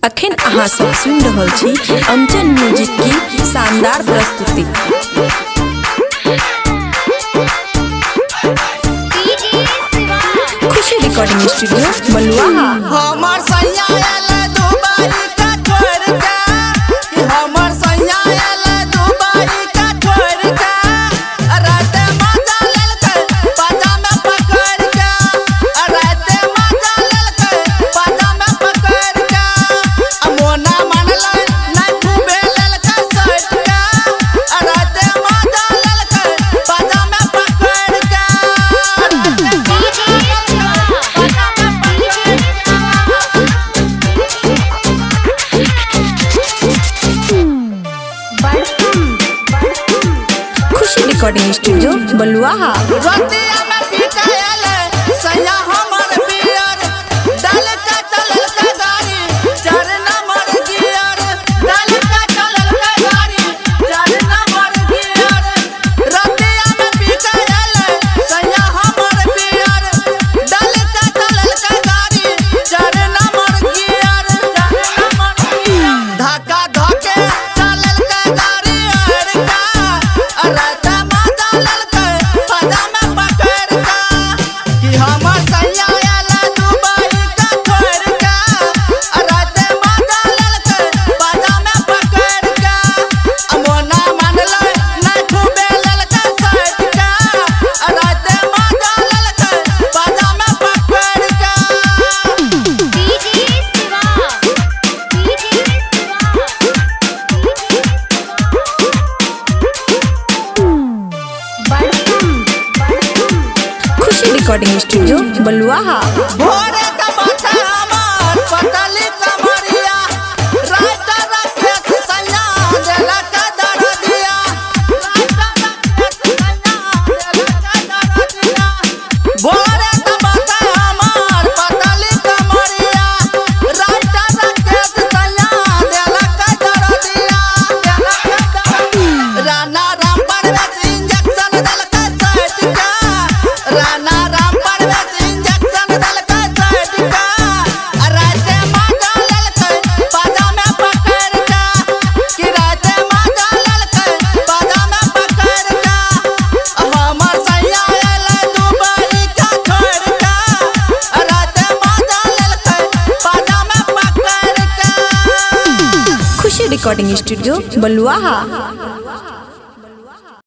अखन अहाँ सब सुन रहल छी अमचन म्यूजिक की शानदार प्रस्तुति। खुशी रिकॉर्डिंग स्टूडियो बलुआहा। हमर सैया आले दुबई का छोड़ के, हमर सैया आले दुबई का छोड़ के, राते मजा लेलकै बाजा में पकड़ के, राते मजा लेलकै बाजा में पकड़ के, मोना मानलै नहीं खूबे लेलकै सट के, राते मजा लेलकै बाजा में पकड़ के। खुशी रिकॉर्डिंग स्टूडियो बलुआहा। रतिया में पीटा आले सैया हमर पियर, डाल के चलल के गाड़ी 4 नंबर गियर, डाल के चलल के गाड़ी 4 नंबर गियर। रतिया में पीटा आले सैया हमर पियर, डाल के चलल के गाड़ी 4 नंबर गियर, 4 नंबर गियर। धक्का धके चलल के गाड़ी अड़ का, राता मजा लेलकै बाजा में पकड़ के, कि हमर सैया आले दुबई का छोड़ के, राते मजा लेलकै बाजा में पकड़ के, मोना मानलै नहीं खूबे लेलकै सट के, राते मजा लेलकै बाजा में पकड़ के। खुशी रिकॉर्डिंग स्टूडियो बलुआहा। भोरे का बाटा हमर पतली कमरिया, रात रात सैया देला का दरदिया, रात रात सैया देला का दरदिया। भोरे का बाटा हमर पतली कमरिया, रात रात सैया देला का दरदिया, देला का दरदिया। राना राम परवेश इंजेक्शन देलकै सट के, राना राम परवेश इंजेक्शन देलकै सट के, राते मजा लेलकै बाजा में पकड़ के, कि राते मजा लेलकै बाजा में पकड़ के, हमर सैया आले दुबई का छोड़ के, राते मजा लेलकै बाजा में पकड़ के। खुशी रिकॉर्डिंग स्टूडियो बलुआहा।